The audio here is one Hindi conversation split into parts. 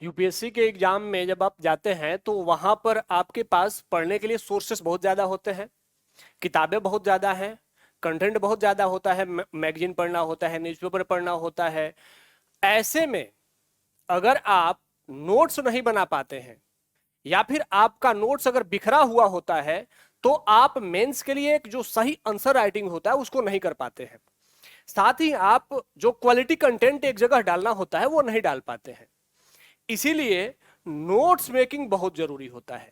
यूपीएससी के एग्जाम में जब आप जाते हैं तो वहां पर आपके पास पढ़ने के लिए सोर्सेस बहुत ज्यादा होते हैं, किताबें बहुत ज्यादा हैं, कंटेंट बहुत ज्यादा होता है, मैगजीन पढ़ना होता है, न्यूज़पेपर पढ़ना होता है। ऐसे में अगर आप नोट्स नहीं बना पाते हैं या फिर आपका नोट्स अगर बिखरा हुआ होता है तो आप मेंस के लिए एक जो सही आंसर राइटिंग होता है उसको नहीं कर पाते हैं। साथ ही आप जो क्वालिटी कंटेंट एक जगह डालना होता है वो नहीं डाल पाते हैं। इसीलिए नोट्स मेकिंग बहुत जरूरी होता है।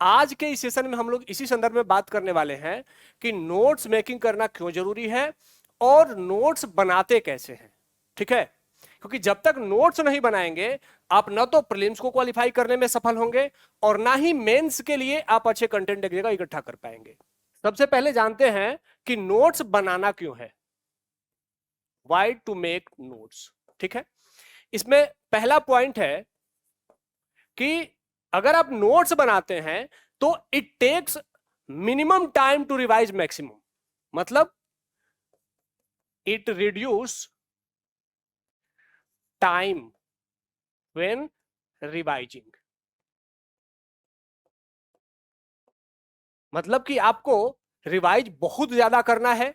आज के इस सेशन में हम लोग इसी संदर्भ में बात करने वाले हैं कि नोट्स मेकिंग करना क्यों जरूरी है और नोट्स बनाते कैसे हैं। ठीक है, क्योंकि जब तक नोट्स नहीं बनाएंगे आप ना तो प्रीलिम्स को क्वालिफाई करने में सफल होंगे और ना ही मेंस के लिए आप अच्छे कंटेंट एक जगह इकट्ठा कर पाएंगे। सबसे पहले जानते हैं कि नोट्स बनाना क्यों है, वाई टू मेक नोट्स। ठीक है, इसमें पहला पॉइंट है कि अगर आप नोट्स बनाते हैं तो it takes minimum time to revise maximum, मतलब it reduce time when revising. मतलब कि आपको रिवाइज बहुत ज्यादा करना है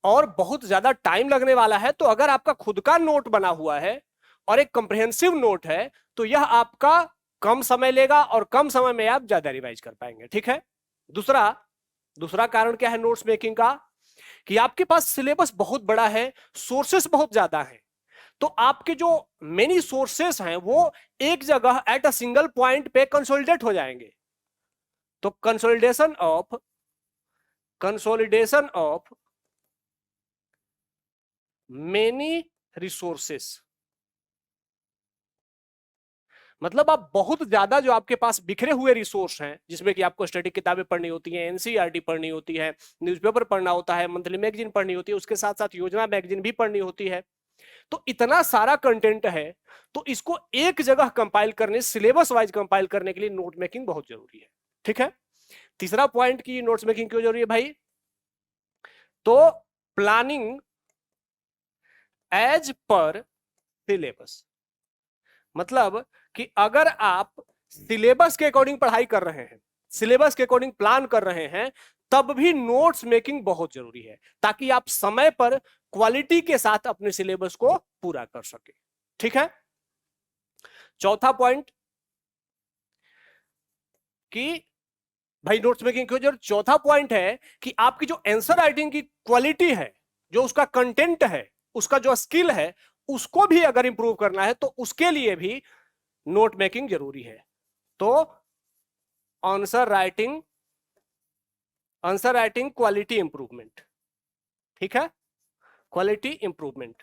और बहुत ज्यादा टाइम लगने वाला है, तो अगर आपका खुद का नोट बना हुआ है और एक कंप्रिहेंसिव नोट है तो यह आपका कम समय लेगा और कम समय में आप ज्यादा रिवाइज कर पाएंगे। ठीक है, दूसरा दूसरा कारण क्या है नोट्स मेकिंग का, कि आपके पास सिलेबस बहुत बड़ा है, सोर्सेस बहुत ज्यादा है, तो आपके जो मेनी सोर्सेस हैं वो एक जगह एट अ सिंगल पॉइंट पे कंसोलिडेट हो जाएंगे। तो कंसोलिडेशन ऑफ मेनी रिसोर्सेस, मतलब आप बहुत ज्यादा जो आपके पास बिखरे हुए रिसोर्स हैं जिसमें कि आपको स्टडी किताबें पढ़नी होती हैं, एनसीईआरटी पढ़नी होती है, न्यूज़पेपर पढ़ना होता है, मंथली मैगजीन पढ़नी होती है, उसके साथ साथ योजना मैगजीन भी पढ़नी होती है, तो इतना सारा कंटेंट है, तो इसको एक जगह कंपाइल करने, सिलेबस वाइज कंपाइल करने के लिए नोट मेकिंग बहुत जरूरी है। ठीक है, तीसरा पॉइंट की नोट्स मेकिंग क्यों जरूरी है भाई, तो प्लानिंग एज पर सिलेबस, मतलब कि अगर आप सिलेबस के अकॉर्डिंग पढ़ाई कर रहे हैं, सिलेबस के अकॉर्डिंग प्लान कर रहे हैं, तब भी नोट्स मेकिंग बहुत जरूरी है ताकि आप समय पर क्वालिटी के साथ अपने सिलेबस को पूरा कर सके। ठीक है, चौथा पॉइंट कि भाई नोट्स मेकिंग क्यों जरूरी, चौथा पॉइंट है कि आपकी जो आंसर राइटिंग की क्वालिटी है, जो उसका कंटेंट है, उसका जो स्किल है, उसको भी अगर इंप्रूव करना है तो उसके लिए भी नोट मेकिंग जरूरी है। तो आंसर राइटिंग क्वालिटी इंप्रूवमेंट। ठीक है, क्वालिटी इंप्रूवमेंट,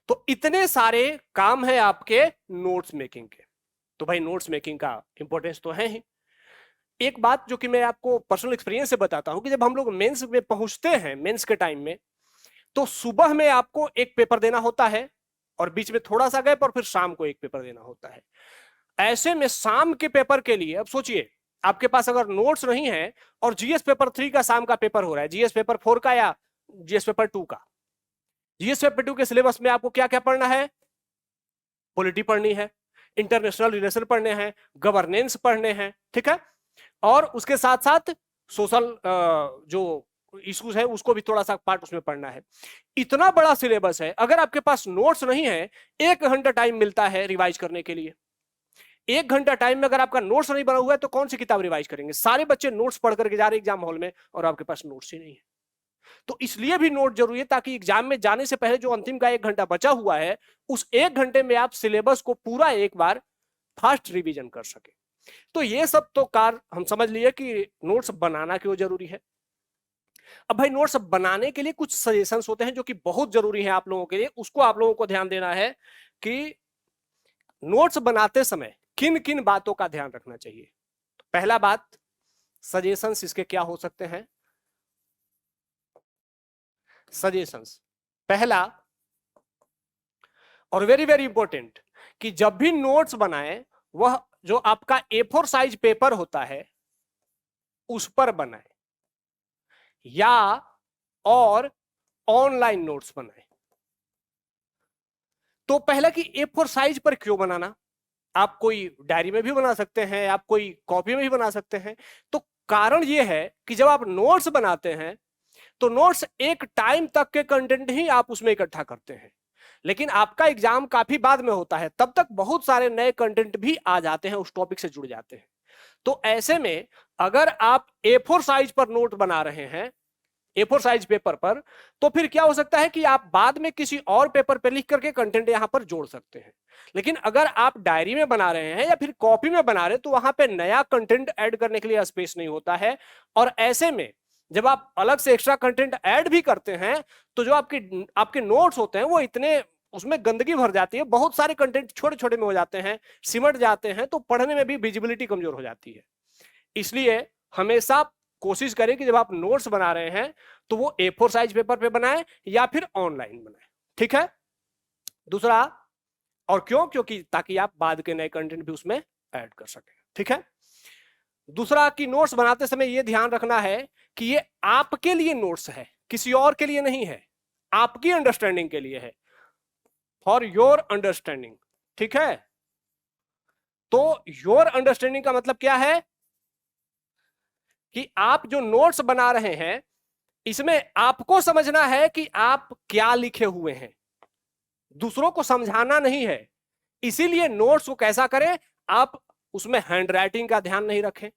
तो इतने सारे काम है आपके नोट्स मेकिंग के। तो भाई नोट्स मेकिंग का इंपॉर्टेंस तो है ही। एक बात जो कि मैं आपको पर्सनल एक्सपीरियंस से बताता हूं कि जब हम लोग मेंस में पहुंचते हैं, मेंस के टाइम में, तो सुबह में आपको एक पेपर देना होता है और बीच में थोड़ा सा गैप और फिर शाम को एक पेपर देना होता है। ऐसे में शाम के पेपर के लिए अब सोचिए, आपके पास अगर नोट्स नहीं है और जीएस पेपर 3 का शाम का पेपर हो रहा है, जीएस पेपर 4 का या जीएस पेपर 2 का, जीएस पेपर 2 के सिलेबस में आपको क्या क्या पढ़ना है, पॉलिटी पढ़नी है, इंटरनेशनल रिलेशन पढ़ने हैं, गवर्नेंस पढ़ने हैं। ठीक है, और उसके साथ साथ सोशल जो इश्यूज है उसको भी थोड़ा सा पार्ट उसमें पढ़ना है। इतना बड़ा सिलेबस है, अगर आपके पास नोट्स नहीं है, 1 घंटा टाइम मिलता है रिवाइज करने के लिए। 1 घंटा टाइम में अगर आपका नोट्स नहीं बना हुआ है तो कौन सी किताब रिवाइज करेंगे, सारे बच्चे नोट्स पढ़ करके जा रहे हैं एग्जाम हॉल में और आपके पास नोट्स ही नहीं है। तो इसलिए भी नोट जरूरी है ताकि एग्जाम में जाने से पहले जो अंतिम का 1 घंटा बचा हुआ है, उस 1 घंटे में आप सिलेबस को पूरा एक बार फास्ट रिवीजन कर सके। तो ये सब तो कार हम समझ लिए कि नोट्स बनाना क्यों जरूरी है। अब भाई नोट्स बनाने के लिए कुछ सजेशंस होते हैं जो कि बहुत जरूरी है आप लोगों के लिए, उसको आप लोगों को ध्यान देना है कि नोट्स बनाते समय किन किन बातों का ध्यान रखना चाहिए। तो पहला बात, सजेशंस इसके क्या हो सकते हैं, सजेशंस, पहला और वेरी वेरी इंपॉर्टेंट, कि जब भी नोट्स बनाए वह जो आपका A4 साइज पेपर होता है उस पर बनाए या और ऑनलाइन नोट्स बनाए। तो पहला कि A4 साइज पर क्यों बनाना, आप कोई डायरी में भी बना सकते हैं, आप कोई कॉपी में भी बना सकते हैं। तो कारण यह है कि जब आप नोट्स बनाते हैं तो नोट्स एक टाइम तक के कंटेंट ही आप उसमें इकट्ठा करते हैं, लेकिन आपका एग्जाम काफी बाद में होता है, तब तक बहुत सारे नए कंटेंट भी आ जाते हैं, उस टॉपिक से जुड़ जाते हैं। तो ऐसे में अगर आप A4 साइज पर नोट बना रहे हैं, A4 साइज पेपर पर, तो फिर क्या हो सकता है कि आप बाद में किसी और पेपर पर लिख करके कंटेंट यहां पर जोड़ सकते हैं। लेकिन अगर आप डायरी में बना रहे हैं या फिर कॉपी में बना रहे हैं तो वहां पे नया कंटेंट ऐड करने के लिए स्पेस नहीं होता है। और ऐसे में जब आप अलग से एक्स्ट्रा कंटेंट ऐड भी करते हैं तो जो आपके नोट्स होते हैं वो इतने, उसमें गंदगी भर जाती है, बहुत सारे कंटेंट छोटे छोटे में हो जाते हैं, सिमट जाते हैं, तो पढ़ने में भी विजिबिलिटी कमजोर हो जाती है। इसलिए हमेशा कोशिश करें कि जब आप नोट्स बना रहे हैं तो वो A4 साइज पेपर पे बनाएं या फिर ऑनलाइन बनाएं। ठीक है। दूसरा, और क्यों, क्योंकि ताकि आप बाद के नए कंटेंट भी उसमें ऐड कर सकें। ठीक है। दूसरा कि नोट्स बनाते समय यह ध्यान रखना है कि ये आपके लिए नोट्स है, किसी और के लिए नहीं है, आपकी अंडरस्टैंडिंग के लिए है, फॉर योर अंडरस्टैंडिंग। ठीक है। तो योर अंडरस्टैंडिंग का मतलब क्या है कि आप जो नोट्स बना रहे हैं इसमें आपको समझना है कि आप क्या लिखे हुए हैं, दूसरों को समझाना नहीं है। इसीलिए नोट्स को कैसा करें, आप उसमें हैंडराइटिंग का ध्यान नहीं रखें।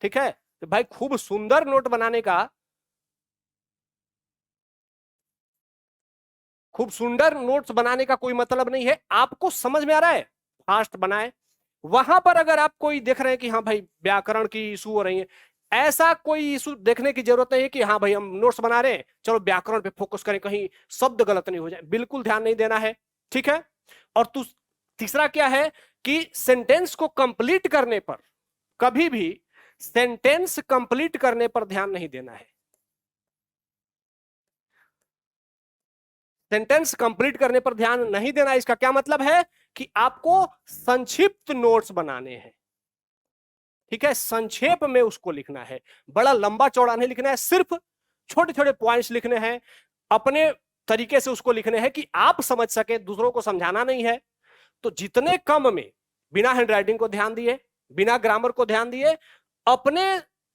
ठीक है। तो भाई खूब सुंदर नोट बनाने का, खूब सुंदर नोट्स बनाने का कोई मतलब नहीं है, आपको समझ में आ रहा है, फास्ट बनाए। वहां पर अगर आप कोई देख रहे हैं कि हाँ भाई व्याकरण की इशू हो रही है, ऐसा कोई इशू देखने की जरूरत नहीं है कि हाँ भाई हम नोट्स बना रहे हैं चलो व्याकरण पे फोकस करें, कहीं शब्द गलत नहीं हो जाए, बिल्कुल ध्यान नहीं देना है। ठीक है। और तीसरा क्या है कि सेंटेंस को कंप्लीट करने पर, कभी भी सेंटेंस कंप्लीट करने पर ध्यान नहीं देना है। सेंटेंस कंप्लीट करने पर ध्यान नहीं देना, इसका क्या मतलब है कि आपको संक्षिप्त नोट्स बनाने हैं। ठीक है। संक्षेप में उसको लिखना है, बड़ा लंबा चौड़ा नहीं लिखना है, सिर्फ छोटे छोटे पॉइंट्स लिखने हैं, अपने तरीके से उसको लिखने हैं कि आप समझ सके, दूसरों को समझाना नहीं है। तो जितने कम में, बिना हैंडराइटिंग को ध्यान दिए, बिना ग्रामर को ध्यान दिए, अपने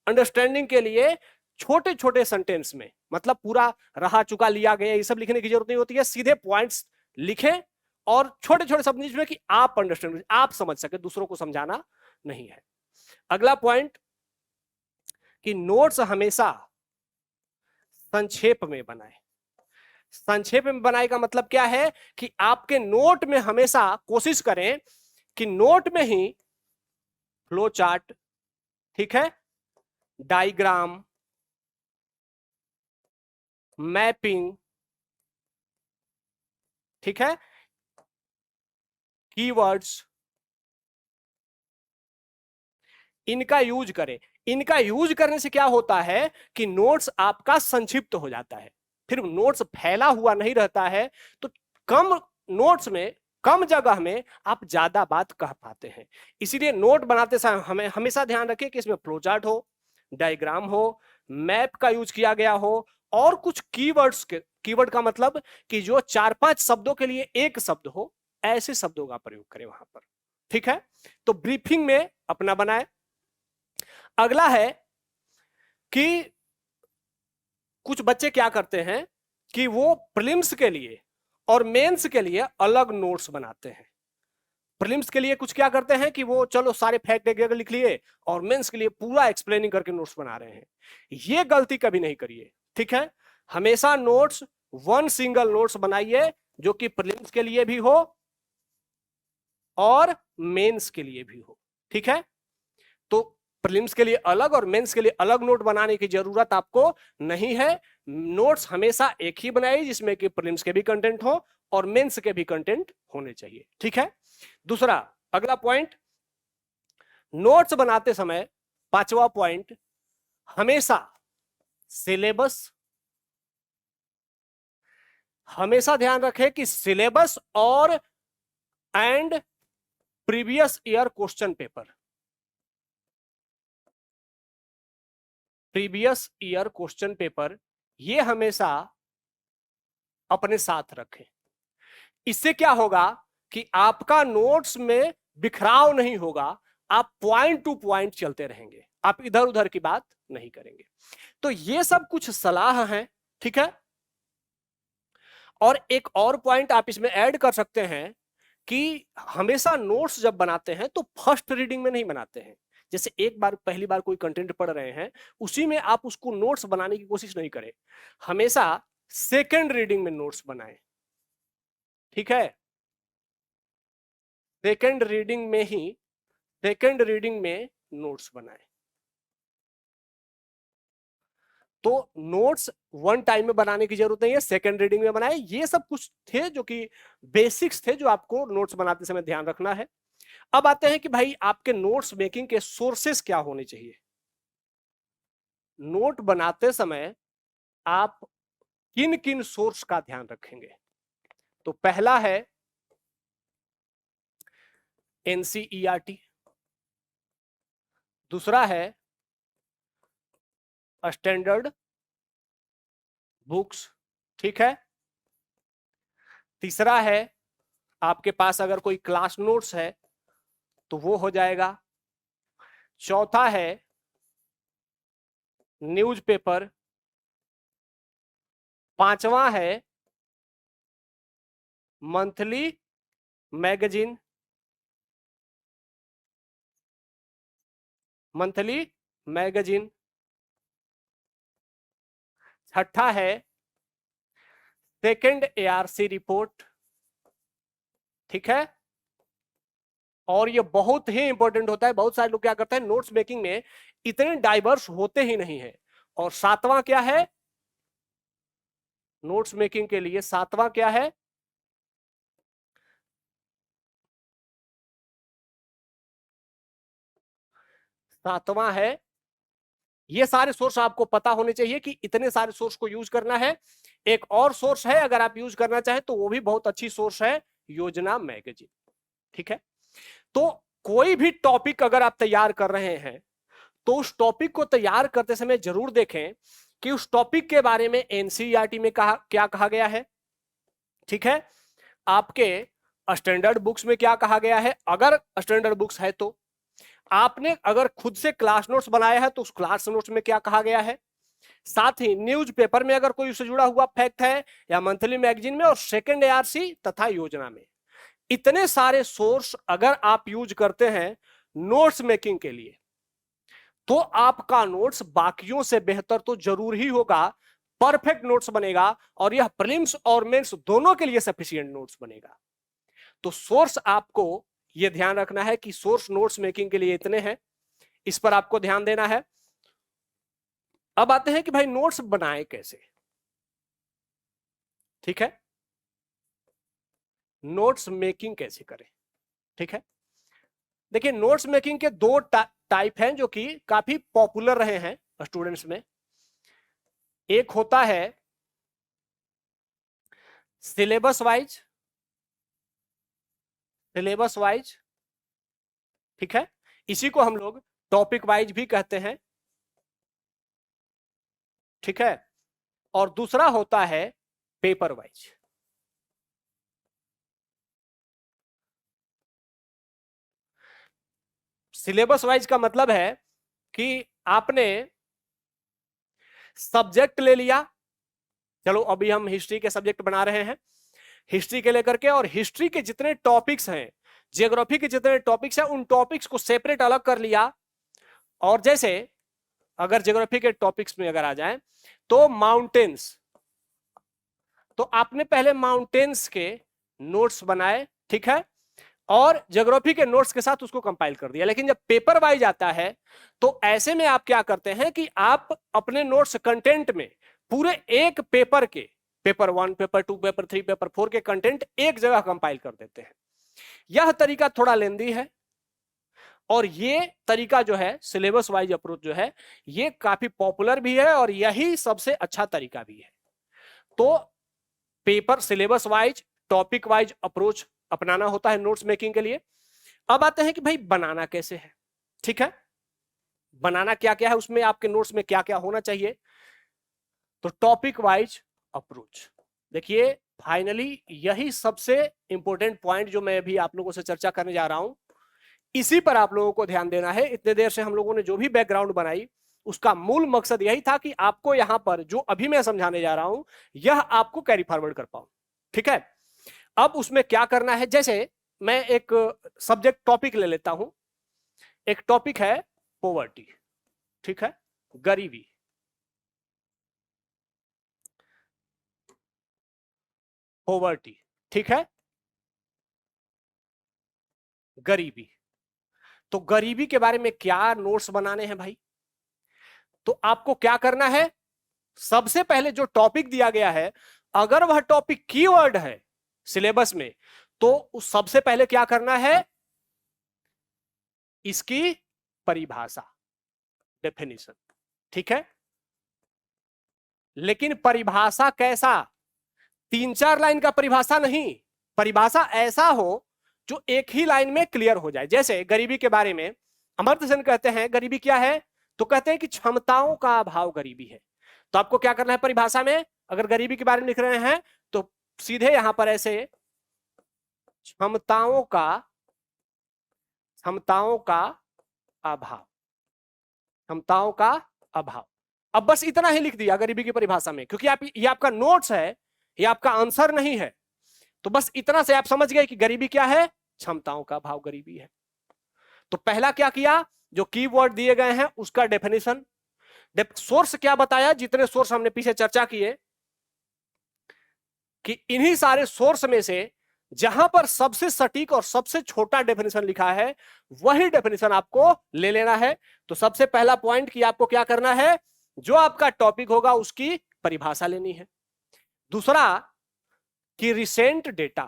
अंडरस्टैंडिंग के लिए छोटे छोटे सेंटेंस में, मतलब पूरा रहा चुका लिया गया ये सब लिखने की जरूरत नहीं होती है, सीधे पॉइंट्स लिखें और छोटे छोटे शब्द में कि आप अंडरस्टैंड, आप समझ सके, दूसरों को समझाना नहीं है। अगला पॉइंट कि नोट्स हमेशा संक्षेप में बनाए। संक्षेप में बनाए का मतलब क्या है कि आपके नोट में हमेशा कोशिश करें कि नोट में ही फ्लो चार्ट, ठीक है, डायग्राम, मैपिंग, ठीक है, कीवर्ड्स, इनका यूज करें। इनका यूज करने से क्या होता है कि नोट्स आपका संक्षिप्त हो जाता है, फिर नोट्स फैला हुआ नहीं रहता है, तो कम नोट्स में, कम जगह में आप ज्यादा बात कह पाते हैं। इसीलिए नोट बनाते समय हमें हमेशा ध्यान रखें कि इसमें फ्लो चार्ट हो, डायग्राम हो, मैप का यूज किया गया हो, और कुछ कीवर्ड्स के, कीवर्ड का मतलब कि जो 4-5 शब्दों के लिए एक शब्द हो, ऐसे शब्दों का प्रयोग करें वहां पर। ठीक है। तो ब्रीफिंग में अपना बनाए। अगला है कि कुछ बच्चे क्या करते हैं कि वो प्रीलिम्स के लिए और मेंस के लिए अलग नोट्स बनाते हैं। प्रीलिम्स के लिए कुछ क्या करते हैं कि वो चलो सारे फैक्ट वगैरह लिख लिए और मेंस के लिए पूरा एक्सप्लेनिंग करके नोट्स बना रहे हैं। ये गलती कभी नहीं करिए। ठीक है। हमेशा नोट्स, वन सिंगल नोट्स बनाइए जो कि प्रीलिम्स के लिए भी हो और मेंस के लिए भी हो। ठीक है। तो प्रीलिम्स के लिए अलग और मेंस के लिए अलग नोट बनाने की जरूरत आपको नहीं है। नोट्स हमेशा एक ही बनाइए जिसमें कि प्रीलिम्स के भी कंटेंट हो और मेंस के भी कंटेंट होने चाहिए। ठीक है। दूसरा, अगला पॉइंट, नोट्स बनाते समय 5वां पॉइंट, हमेशा सिलेबस, हमेशा ध्यान रखें कि सिलेबस और and previous year question paper, previous year question paper, ये हमेशा अपने साथ रखें। इससे क्या होगा कि आपका नोट्स में बिखराव नहीं होगा, आप पॉइंट टू पॉइंट चलते रहेंगे, आप इधर उधर की बात नहीं करेंगे। तो ये सब कुछ सलाह है, ठीक है। और एक और पॉइंट आप इसमें ऐड कर सकते हैं कि हमेशा नोट्स जब बनाते हैं तो फर्स्ट रीडिंग में नहीं बनाते हैं। जैसे एक बार पहली बार कोई कंटेंट पढ़ रहे हैं, उसी में आप उसको नोट्स बनाने की कोशिश नहीं करें, हमेशा सेकेंड रीडिंग में नोट्स बनाएं, ठीक है। सेकेंड रीडिंग में ही, सेकेंड रीडिंग में नोट्स बनाएं। तो नोट्स वन टाइम में बनाने की जरूरत नहीं है, सेकेंड रीडिंग में बनाए। ये सब कुछ थे जो कि बेसिक्स थे जो आपको नोट्स बनाते समय ध्यान रखना है। अब आते हैं कि भाई आपके नोट्स मेकिंग के सोर्सेस क्या होने चाहिए। नोट बनाते समय आप किन किन सोर्स का ध्यान रखेंगे? तो पहला है एनसीईआरटी, दूसरा है स्टैंडर्ड बुक्स, ठीक है। तीसरा है आपके पास अगर कोई क्लास नोट्स है तो वो हो जाएगा। चौथा है न्यूज़पेपर। पांचवा है मंथली मैगजीन, मंथली मैगजीन। छठा है सेकेंड एआरसी रिपोर्ट, ठीक है। और ये बहुत ही इंपॉर्टेंट होता है, बहुत सारे लोग क्या करते हैं नोट्स मेकिंग में इतने डाइवर्स होते ही नहीं है। और सातवां क्या है नोट्स मेकिंग के लिए? सातवां क्या है? सातवां है, ये सारे सोर्स आपको पता होने चाहिए कि इतने सारे सोर्स को यूज करना है। एक और सोर्स है अगर आप यूज करना चाहें तो वो भी बहुत अच्छी सोर्स है, योजना मैगजीन, ठीक है। तो कोई भी टॉपिक अगर आप तैयार कर रहे हैं तो उस टॉपिक को तैयार करते समय जरूर देखें कि उस टॉपिक के बारे में एनसीईआरटी में क्या कहा गया है, ठीक है। आपके स्टैंडर्ड बुक्स में क्या कहा गया है, अगर स्टैंडर्ड बुक्स है तो। आपने अगर खुद से क्लास नोट्स बनाया है तो उस क्लास नोट्स में क्या कहा गया है। साथ ही न्यूज़पेपर में अगर कोई उससे जुड़ा हुआ फैक्ट है, या मंथली मैगजीन में, और सेकेंड एआरसी तथा योजना में। इतने सारे सोर्स अगर आप यूज करते हैं नोट्स मेकिंग के लिए तो आपका नोट्स बाकियों से बेहतर तो जरूर ही होगा, परफेक्ट नोट्स बनेगा, और यह प्रीलिम्स और मेंस दोनों के लिए सफिशिएंट नोट्स बनेगा। तो सोर्स आपको यह ध्यान रखना है कि सोर्स नोट्स मेकिंग के लिए इतने हैं, इस पर आपको ध्यान देना है। अब आते हैं कि भाई नोट्स बनाए कैसे, ठीक है। नोट्स मेकिंग कैसे करें, ठीक है। देखिए नोट्स मेकिंग के दो टाइप हैं जो कि काफी पॉपुलर रहे हैं स्टूडेंट्स में। एक होता है सिलेबस वाइज, सिलेबस वाइज, ठीक है। इसी को हम लोग टॉपिक वाइज भी कहते हैं, ठीक है। और दूसरा होता है पेपर वाइज। सिलेबस वाइज का मतलब है कि आपने सब्जेक्ट ले लिया, चलो अभी हम हिस्ट्री के सब्जेक्ट बना रहे हैं, हिस्ट्री के लेकर के, और हिस्ट्री के जितने टॉपिक्स हैं, जियोग्राफी के जितने टॉपिक्स हैं, उन टॉपिक्स को सेपरेट अलग कर लिया। और जैसे अगर जियोग्राफी के टॉपिक्स में अगर आ जाए तो माउंटेन्स, तो आपने पहले माउंटेन्स के नोट्स बनाए, ठीक है, और ज्योग्राफी के नोट्स के साथ उसको कंपाइल कर दिया। लेकिन जब पेपर वाइज आता है तो ऐसे में आप क्या करते हैं कि आप अपने नोट्स कंटेंट में पूरे एक पेपर के, पेपर 1, पेपर 2, पेपर 3, पेपर 4 के कंटेंट एक जगह कंपाइल कर देते हैं। यह तरीका थोड़ा लेंदी है, और ये तरीका जो है सिलेबस वाइज अप्रोच जो है ये काफी पॉपुलर भी है, और यही सबसे अच्छा तरीका भी है। तो paper syllabus wise, topic wise approach अपनाना होता है नोट्स मेकिंग के लिए। अब आते हैं कि भाई बनाना कैसे है, ठीक है। बनाना क्या क्या है, उसमें आपके नोट्स में क्या क्या होना चाहिए। तो टॉपिक वाइज अप्रोच, देखिए फाइनली यही सबसे इंपॉर्टेंट पॉइंट जो मैं अभी आप लोगों से चर्चा करने जा रहा हूं, इसी पर आप लोगों को ध्यान देना है। इतने देर से हम लोगों ने जो भी बैकग्राउंड बनाई उसका मूल मकसद यही था कि आपको यहां पर जो अभी मैं समझाने जा रहा हूं यह आपको कैरी फॉरवर्ड कर पाऊं। ठीक है, अब उसमें क्या करना है, जैसे मैं एक सब्जेक्ट टॉपिक ले लेता हूं। एक टॉपिक है पॉवर्टी, ठीक है, गरीबी। पॉवर्टी, ठीक है, गरीबी। तो गरीबी के बारे में क्या नोट्स बनाने हैं भाई? तो आपको क्या करना है, सबसे पहले जो टॉपिक दिया गया है, अगर वह टॉपिक कीवर्ड है सिलेबस में, तो उस सबसे पहले क्या करना है, इसकी परिभाषा, डेफिनेशन। ठीक है, लेकिन परिभाषा कैसा? 3-4 लाइन का परिभाषा नहीं, परिभाषा ऐसा हो जो एक ही लाइन में क्लियर हो जाए। जैसे गरीबी के बारे में अमर्त्य सेन कहते हैं गरीबी क्या है, तो कहते हैं कि क्षमताओं का अभाव गरीबी है। तो आपको क्या करना है परिभाषा में, अगर गरीबी के बारे में लिख रहे हैं तो सीधे यहां पर ऐसे क्षमताओं का अभाव, क्षमताओं का अभाव। अब बस इतना ही लिख दिया गरीबी की परिभाषा में, क्योंकि ये आपका नोट्स है, ये आपका आंसर नहीं है। तो बस इतना से आप समझ गए कि गरीबी क्या है, क्षमताओं का अभाव गरीबी है। तो पहला क्या किया, जो कीवर्ड दिए गए हैं उसका डेफिनेशन। सोर्स क्या बताया, जितने सोर्स हमने पीछे चर्चा किए कि इन्हीं सारे सोर्स में से जहां पर सबसे सटीक और सबसे छोटा डेफिनेशन लिखा है वही डेफिनेशन आपको ले लेना है। तो सबसे पहला पॉइंट कि आपको क्या करना है, जो आपका टॉपिक होगा उसकी परिभाषा लेनी है। दूसरा कि रिसेंट डेटा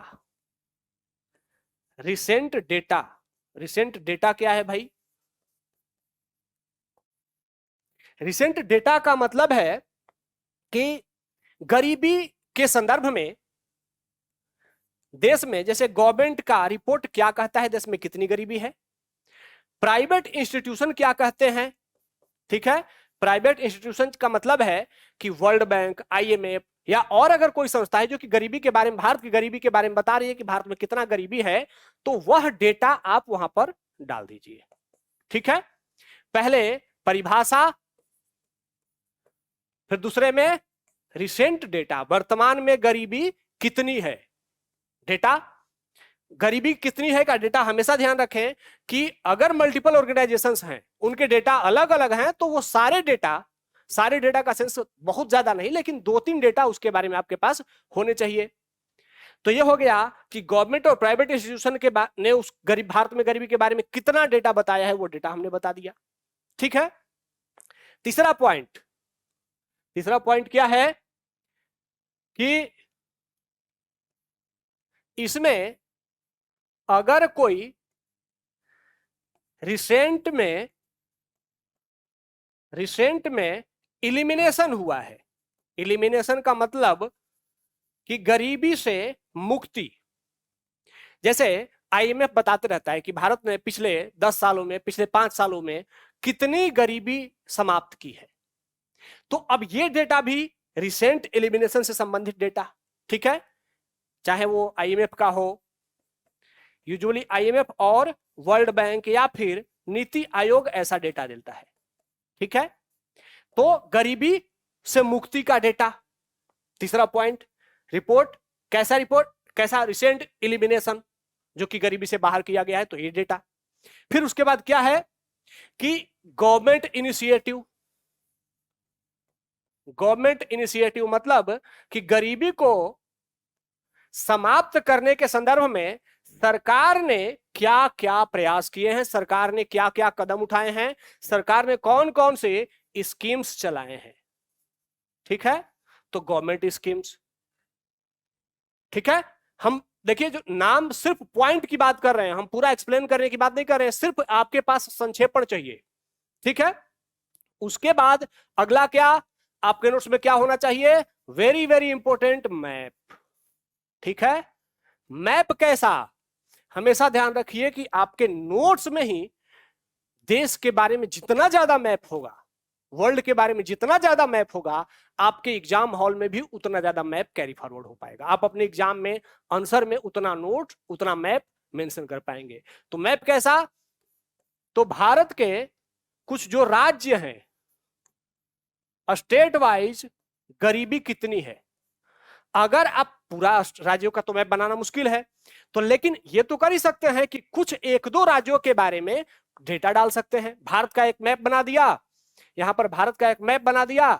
क्या है भाई? रिसेंट डेटा का मतलब है कि गरीबी के संदर्भ में देश में, जैसे गवर्नमेंट का रिपोर्ट क्या कहता है देश में कितनी गरीबी है, प्राइवेट इंस्टीट्यूशन क्या कहते हैं। ठीक है, प्राइवेट इंस्टीट्यूशन का मतलब है कि वर्ल्ड बैंक, IMF या और अगर कोई संस्था है जो कि गरीबी के बारे में, भारत की गरीबी के बारे में बता रही है कि भारत में कितना गरीबी है, तो वह डेटा आप वहां पर डाल दीजिए। ठीक है, पहले परिभाषा, फिर दूसरे में रिसेंट डेटा, वर्तमान में गरीबी कितनी है, डेटा गरीबी कितनी है का डेटा। हमेशा ध्यान रखें कि अगर मल्टीपल ऑर्गेनाइजेशंस हैं, उनके डेटा अलग अलग हैं, तो वो सारे डेटा का सेंस बहुत ज्यादा नहीं, लेकिन 2-3 डेटा उसके बारे में आपके पास होने चाहिए। तो ये हो गया कि गवर्नमेंट और प्राइवेट इंस्टीट्यूशन के ने उस भारत में गरीबी के बारे में कितना डेटा बताया है, वो डेटा हमने बता दिया। ठीक है, तीसरा पॉइंट क्या है कि इसमें अगर कोई रिसेंट में इलिमिनेशन हुआ है, इलिमिनेशन का मतलब कि गरीबी से मुक्ति। जैसे IMF बताते रहता है कि भारत ने पिछले 10 सालों में, पिछले 5 सालों में कितनी गरीबी समाप्त की है। तो अब ये डेटा भी रिसेंट एलिमिनेशन से संबंधित डेटा। ठीक है, चाहे वो IMF का हो, यूजुअली IMF और वर्ल्ड बैंक या फिर नीति आयोग ऐसा डेटा देता है। ठीक है, तो गरीबी से मुक्ति का डेटा। तीसरा पॉइंट, रिपोर्ट कैसा रिसेंट एलिमिनेशन, जो कि गरीबी से बाहर किया गया है, तो ये डेटा। फिर उसके बाद क्या है कि गवर्नमेंट इनिशिएटिव मतलब कि गरीबी को समाप्त करने के संदर्भ में सरकार ने क्या क्या प्रयास किए हैं, सरकार ने क्या क्या कदम उठाए हैं, सरकार ने कौन कौन से स्कीम्स चलाए हैं। ठीक है, तो गवर्नमेंट स्कीम्स। ठीक है, हम देखिए जो नाम सिर्फ पॉइंट की बात कर रहे हैं, हम पूरा एक्सप्लेन करने की बात नहीं कर रहे हैं, सिर्फ आपके पास संक्षेपण चाहिए। ठीक है, उसके बाद अगला क्या आपके नोट्स में क्या होना चाहिए, वेरी वेरी इंपॉर्टेंट, मैप। ठीक है, मैप कैसा, हमेशा ध्यान रखिए कि आपके नोट्स में ही देश के बारे में जितना ज्यादा मैप होगा वर्ल्ड के बारे में जितना ज्यादा मैप होगा, आपके एग्जाम हॉल में भी उतना ज्यादा मैप कैरी फॉरवर्ड हो पाएगा। आप अपने एग्जाम में आंसर में उतना नोट, उतना मैप मेंशन कर पाएंगे। तो मैप कैसा? तो भारत के कुछ जो राज्य हैं, स्टेट वाइज गरीबी कितनी है, अगर आप पूरा राज्यों का तो मैप बनाना मुश्किल है, तो लेकिन ये तो कर ही सकते हैं कि कुछ एक दो राज्यों के बारे में डेटा डाल सकते हैं। भारत का एक मैप बना दिया, यहां पर भारत का एक मैप बना दिया,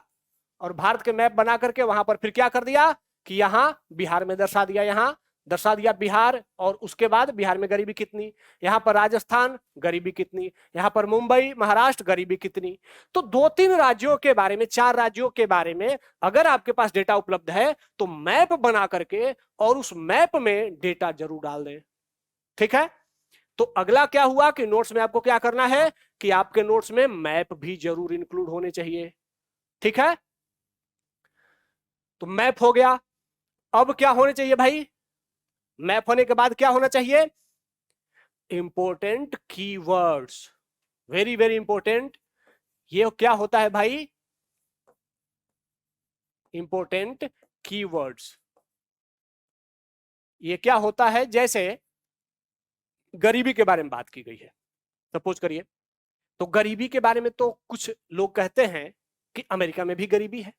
और भारत के मैप बना करके वहां पर फिर क्या कर दिया कि यहां बिहार में दर्शा दिया, यहां दर्शा दिया बिहार, और उसके बाद बिहार में गरीबी कितनी, यहां पर राजस्थान गरीबी कितनी, यहां पर मुंबई महाराष्ट्र गरीबी कितनी। तो 2-3 राज्यों के बारे में, 4 राज्यों के बारे में अगर आपके पास डेटा उपलब्ध है तो मैप बना करके और उस मैप में डेटा जरूर डाल दें। ठीक है? तो अगला क्या हुआ कि नोट्स में आपको क्या करना है कि आपके नोट्स में मैप भी जरूर इंक्लूड होने चाहिए। ठीक है? तो मैप हो गया। अब क्या होने चाहिए भाई? मैप होने के बाद क्या होना चाहिए? Important keywords, very very important. ये क्या होता है भाई? Important keywords. ये क्या होता है? जैसे गरीबी के बारे में बात की गई है, सपोज करिए, तो गरीबी के बारे में तो कुछ लोग कहते हैं कि अमेरिका में भी गरीबी है।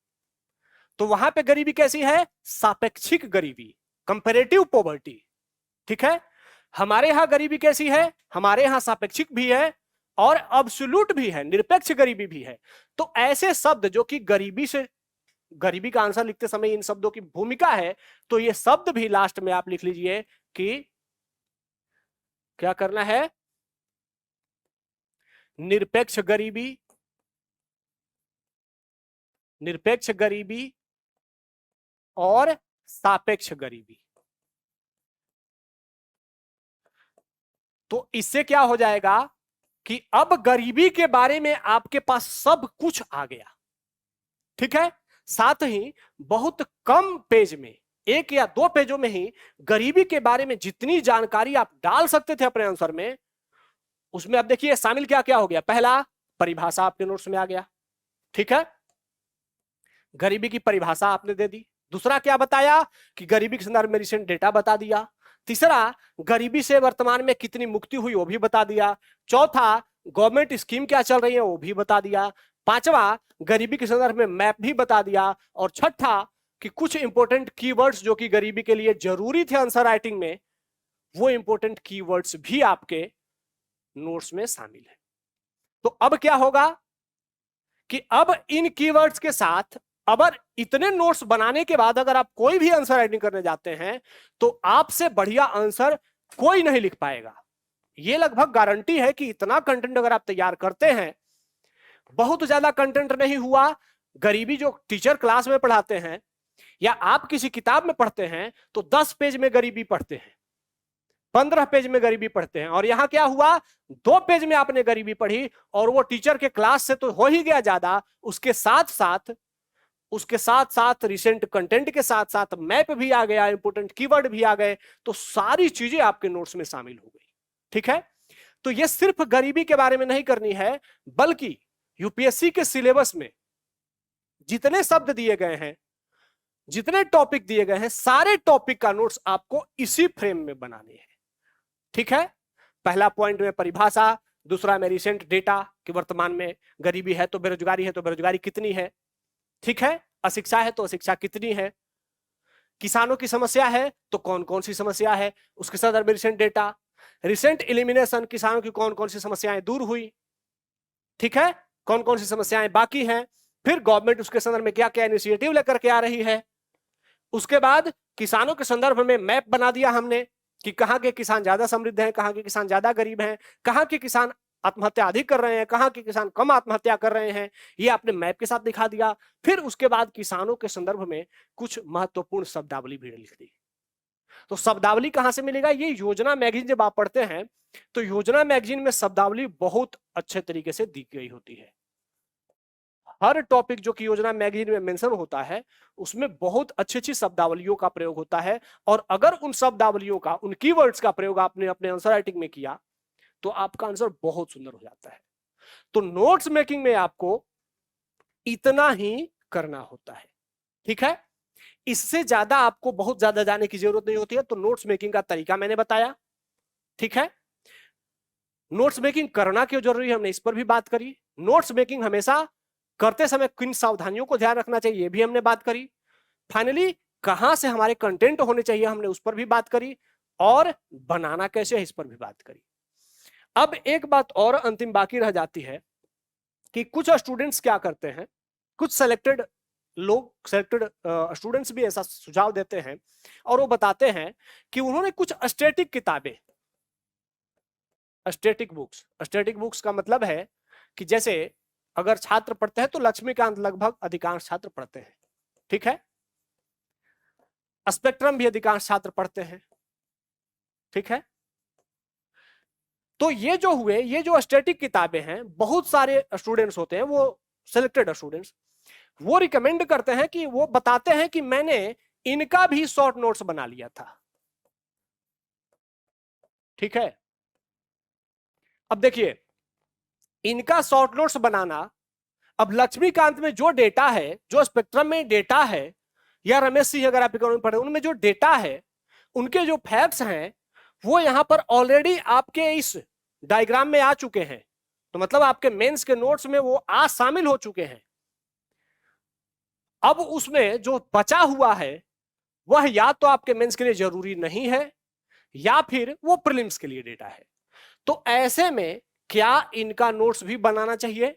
तो वहां पे गरीबी कैसी है? सापेक्षिक गरीबी, कंपैरेटिव पॉवर्टी। ठीक है? हमारे यहां गरीबी कैसी है? हमारे यहां सापेक्षिक भी है और अब्सोल्यूट भी है, निरपेक्ष गरीबी भी है। तो ऐसे शब्द जो कि गरीबी से, गरीबी का आंसर लिखते समय इन शब्दों की भूमिका है, तो ये शब्द भी लास्ट में आप लिख लीजिए कि क्या करना है? निरपेक्ष गरीबी, निरपेक्ष गरीबी और सापेक्ष गरीबी। तो इससे क्या हो जाएगा कि अब गरीबी के बारे में आपके पास सब कुछ आ गया। ठीक है? साथ ही बहुत कम पेज में, 1 या 2 पेजों में ही गरीबी के बारे में जितनी जानकारी आप डाल सकते थे अपने आंसर में, उसमें अब देखिए शामिल क्या क्या हो गया। पहला, परिभाषा आपके नोट्स में आ गया। ठीक है? गरीबी की परिभाषा आपने दे दी। दूसरा क्या बताया कि गरीबी के संदर्भ में रिसेंट डेटा बता दिया। तीसरा, गरीबी से वर्तमान में कितनी मुक्ति हुई वो भी बता दिया। चौथा, गवर्नमेंट स्कीम क्या चल रही है वो भी बता दिया। पांचवा, गरीबी के संदर्भ में मैप भी बता दिया। और छठा कि कुछ इंपोर्टेंट कीवर्ड्स जो कि गरीबी के लिए जरूरी थे आंसर राइटिंग में, वो इंपोर्टेंट कीवर्ड्स भी आपके नोट्स में शामिल है। तो अब क्या होगा कि अब इन कीवर्ड्स के साथ, अगर इतने नोट्स बनाने के बाद अगर आप कोई भी आंसर राइटिंग करने जाते हैं तो आपसे बढ़िया आंसर कोई नहीं लिख पाएगा। ये लगभग गारंटी है कि इतना कंटेंट अगर आप तैयार करते हैं, बहुत ज्यादा कंटेंट नहीं हुआ, गरीबी जो टीचर क्लास में पढ़ाते हैं या आप किसी किताब में पढ़ते हैं तो 10 पेज में गरीबी पढ़ते हैं, 15 पेज में गरीबी पढ़ते हैं, और यहां क्या हुआ, 2 पेज में आपने गरीबी पढ़ी और वो टीचर के क्लास से तो हो ही गया ज्यादा, उसके साथ साथ रिसेंट कंटेंट के साथ साथ मैप भी आ गया, इंपोर्टेंट कीवर्ड भी आ गए, तो सारी चीजें आपके नोट्स में शामिल हो गई। ठीक है? तो ये सिर्फ गरीबी के बारे में नहीं करनी है, बल्कि यूपीएससी के सिलेबस में जितने शब्द दिए गए हैं, जितने टॉपिक दिए गए हैं, सारे टॉपिक का नोट्स आपको इसी फ्रेम में बनाने हैं। ठीक है? पहला पॉइंट में परिभाषा, दूसरा में रिसेंट डेटा कि वर्तमान में गरीबी है तो बेरोजगारी है तो बेरोजगारी कितनी है। ठीक है? अशिक्षा है तो अशिक्षा कितनी है। किसानों की समस्या है तो कौन कौन सी समस्या है, उसके संदर्भ में रिसेंट डेटा। रिसेंट एलिमिनेशन, किसानों की कौन कौन सी समस्याएं दूर हुई। ठीक है? कौन कौन सी समस्याएं बाकी हैं। फिर गवर्नमेंट उसके संदर्भ में क्या क्या इनिशिएटिव लेकर के आ रही है। उसके बाद किसानों के संदर्भ में मैप बना दिया हमने कि कहां के किसान ज्यादा समृद्ध हैं, कहां के किसान ज्यादा गरीब हैं, कहां के किसान आत्महत्या अधिक कर रहे हैं, कहां के किसान कम आत्महत्या कर रहे हैं, ये आपने मैप के साथ दिखा दिया। फिर उसके बाद किसानों के संदर्भ में कुछ महत्वपूर्ण शब्दावली भी लिख दी। तो शब्दावली कहां से मिलेगा? ये योजना मैगजीन जब आप पढ़ते हैं तो योजना मैगजीन में शब्दावली बहुत अच्छे तरीके से दी गई होती है। हर टॉपिक जो कि योजना मैगजीन में मेंशन होता है उसमें बहुत अच्छी अच्छी शब्दावलियों का प्रयोग होता है, और अगर उन शब्दावलियों का, उन कीवर्ड्स का प्रयोग आपने अपने आंसर राइटिंग में किया तो आपका आंसर बहुत सुंदर हो जाता है। तो नोट्स मेकिंग में आपको इतना ही करना होता है। ठीक है, इससे ज्यादा आपको बहुत ज्यादा जाने की जरूरत नहीं होती है। तो नोट्स मेकिंग का तरीका मैंने बताया। ठीक है, नोट्स मेकिंग करना क्यों जरूरी है हमने इस पर भी बात करी। नोट्स मेकिंग हमेशा करते समय किन सावधानियों को ध्यान रखना चाहिए ये भी हमने बात करी। फाइनली कहां से हमारे कंटेंट होने चाहिए हमने उस पर भी बात करी, और बनाना कैसे है इस पर भी बात करी। अब एक बात और अंतिम बाकी रह जाती है कि कुछ स्टूडेंट्स क्या करते हैं, कुछ सेलेक्टेड लोग, सेलेक्टेड स्टूडेंट्स भी ऐसा सुझाव देते हैं और वो बताते हैं कि उन्होंने कुछ स्टैटिक किताबें, स्टैटिक बुक्स का मतलब है कि जैसे अगर छात्र पढ़ते हैं तो लक्ष्मीकांत लगभग अधिकांश छात्र पढ़ते हैं। ठीक है, स्पेक्ट्रम भी अधिकांश छात्र पढ़ते हैं। ठीक है, तो ये जो हुए, ये जो स्टैटिक किताबें हैं, बहुत सारे स्टूडेंट्स होते हैं, वो सिलेक्टेड स्टूडेंट्स वो रिकमेंड करते हैं कि वो बताते हैं कि मैंने इनका भी शॉर्ट नोट्स बना लिया था। ठीक है, अब देखिए इनका शॉर्ट नोट्स बनाना, अब लक्ष्मीकांत में जो डेटा है, जो स्पेक्ट्रम में डेटा है, या रमेश सिंह अगर आप इकोनॉमी पढ़े उनमें जो डेटा है, उनके जो फैक्ट्स हैं वो यहां पर ऑलरेडी आपके इस डायग्राम में आ चुके हैं। तो मतलब आपके मेंस के नोट्स में वो आ शामिल हो चुके हैं। अब उसमें जो बचा हुआ है वह या तो आपके मेंस के लिए जरूरी नहीं है या फिर वो प्रीलिम्स के लिए डेटा है। तो ऐसे में क्या इनका नोट्स भी बनाना चाहिए?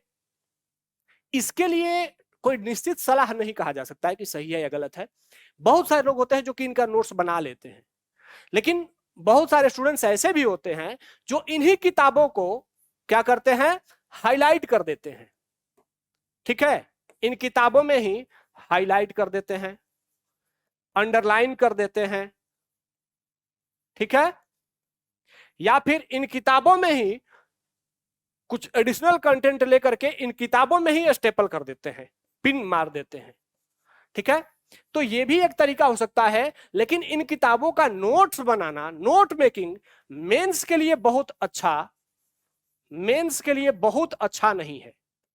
इसके लिए कोई निश्चित सलाह नहीं कहा जा सकता है कि सही है या गलत है। बहुत सारे लोग होते हैं जो कि इनका नोट्स बना लेते हैं, लेकिन बहुत सारे स्टूडेंट्स ऐसे भी होते हैं जो इन्हीं किताबों को क्या करते हैं, हाईलाइट कर देते हैं। ठीक है, इन किताबों में ही हाईलाइट कर देते हैं, अंडरलाइन कर देते हैं। ठीक है, या फिर इन किताबों में ही कुछ एडिशनल कंटेंट लेकर के इन किताबों में ही स्टेपल कर देते हैं, पिन मार देते हैं। ठीक है, तो ये भी एक तरीका हो सकता है, लेकिन इन किताबों का नोट्स बनाना, नोट मेकिंग मेंस के लिए बहुत अच्छा, मेंस के लिए बहुत अच्छा नहीं है।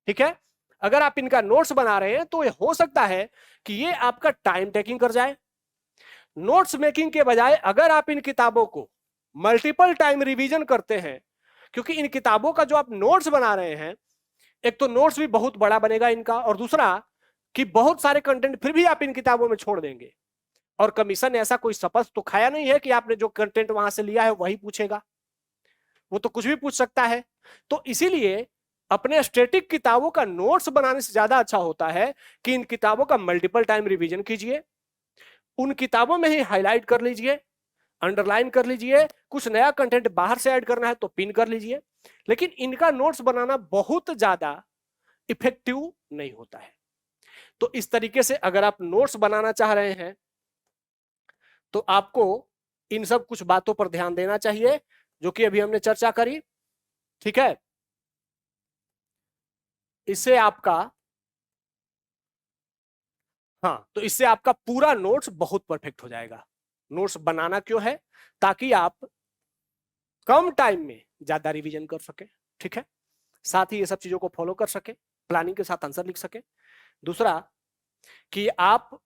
ठीक है, अगर आप इनका नोट्स बना रहे हैं तो ये हो सकता है कि ये आपका टाइम टेकिंग कर जाए। नोट्स मेकिंग के बजाय अगर आप इन किताबों को मल्टीपल टाइम रिवीजन करते हैं, क्योंकि इन किताबों का जो आप नोट्स बना रहे हैं, एक तो नोट्स भी बहुत बड़ा बनेगा इनका, और दूसरा कि बहुत सारे कंटेंट फिर भी आप इन किताबों में छोड़ देंगे, और कमीशन ऐसा कोई शपथ तो खाया नहीं है कि आपने जो कंटेंट वहां से लिया है वही पूछेगा, वो तो कुछ भी पूछ सकता है। तो इसीलिए अपने स्टैटिक किताबों का नोट्स बनाने से ज्यादा अच्छा होता है कि इन किताबों का मल्टीपल टाइम रिवीजन कीजिए, उन किताबों में ही हाईलाइट कर लीजिए, अंडरलाइन कर लीजिए, कुछ नया कंटेंट बाहर से ऐड करना है तो पिन कर लीजिए। लेकिन इनका नोट्स बनाना बहुत ज्यादा इफेक्टिव नहीं होता है। तो इस तरीके से अगर आप नोट्स बनाना चाह रहे हैं तो आपको इन सब कुछ बातों पर ध्यान देना चाहिए जो कि अभी हमने चर्चा करी। ठीक है, इससे आपका, हाँ, तो इससे आपका पूरा नोट्स बहुत परफेक्ट हो जाएगा। नोट्स बनाना क्यों है? ताकि आप कम टाइम में ज्यादा रिवीजन कर सके। ठीक है, साथ ही ये सब चीजों को फॉलो कर सके, प्लानिंग के साथ आंसर लिख सके। दूसरा कि आप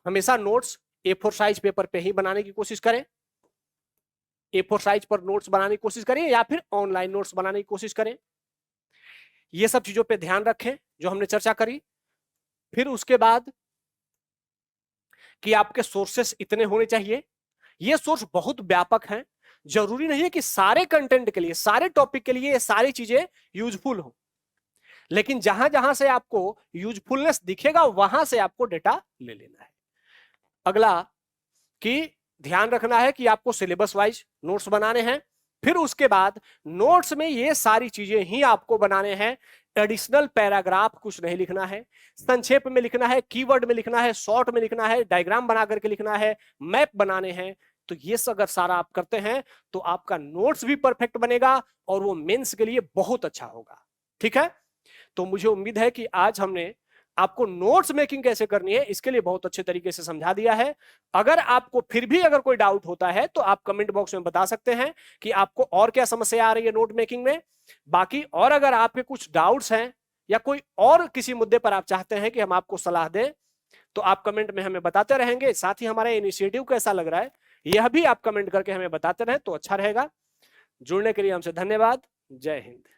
हमेशा नोट्स A4 साइज पेपर पे ही बनाने की कोशिश करें, A4 साइज पर नोट्स बनाने की कोशिश करें या फिर ऑनलाइन नोट्स बनाने की कोशिश करें। ये सब चीजों पे ध्यान रखें जो हमने चर्चा करी। फिर उसके बाद कि आपके सोर्सेस इतने होने चाहिए। ये सोर्स बहुत व्यापक हैं, जरूरी नहीं है कि सारे कंटेंट के लिए, सारे टॉपिक के लिए ये सारी चीजें यूजफुल हो, लेकिन जहां जहां से आपको यूजफुलनेस दिखेगा वहां से आपको डेटा ले लेना है। अगला कि ध्यान रखना है कि आपको सिलेबस वाइज नोट्स बनाने हैं। फिर उसके बाद नोट्स में ये सारी चीजें ही आपको बनाने हैं, एडिशनल पैराग्राफ कुछ नहीं लिखना है, संक्षेप में लिखना है, कीवर्ड में लिखना है, शॉर्ट में लिखना है, डायग्राम बना करके लिखना है, मैप बनाने हैं। तो ये अगर सारा आप करते हैं तो आपका नोट्स भी परफेक्ट बनेगा और वो मेंस के लिए बहुत अच्छा होगा। ठीक है, तो मुझे उम्मीद है कि आज हमने आपको नोट्स मेकिंग कैसे करनी है इसके लिए बहुत अच्छे तरीके से समझा दिया है। अगर आपको फिर भी अगर कोई डाउट होता है तो आप कमेंट बॉक्स में बता सकते हैं कि आपको और क्या समस्या आ रही है नोट मेकिंग में। बाकी और अगर आपके कुछ डाउट्स हैं या कोई और किसी मुद्दे पर आप चाहते हैं कि हम आपको सलाह दें, तो आप कमेंट में हमें बताते रहेंगे। साथ ही हमारा इनिशिएटिव कैसा लग रहा है यह भी आप कमेंट करके हमें बताते रहें तो अच्छा रहेगा। जुड़ने के लिए हमसे धन्यवाद। जय हिंद।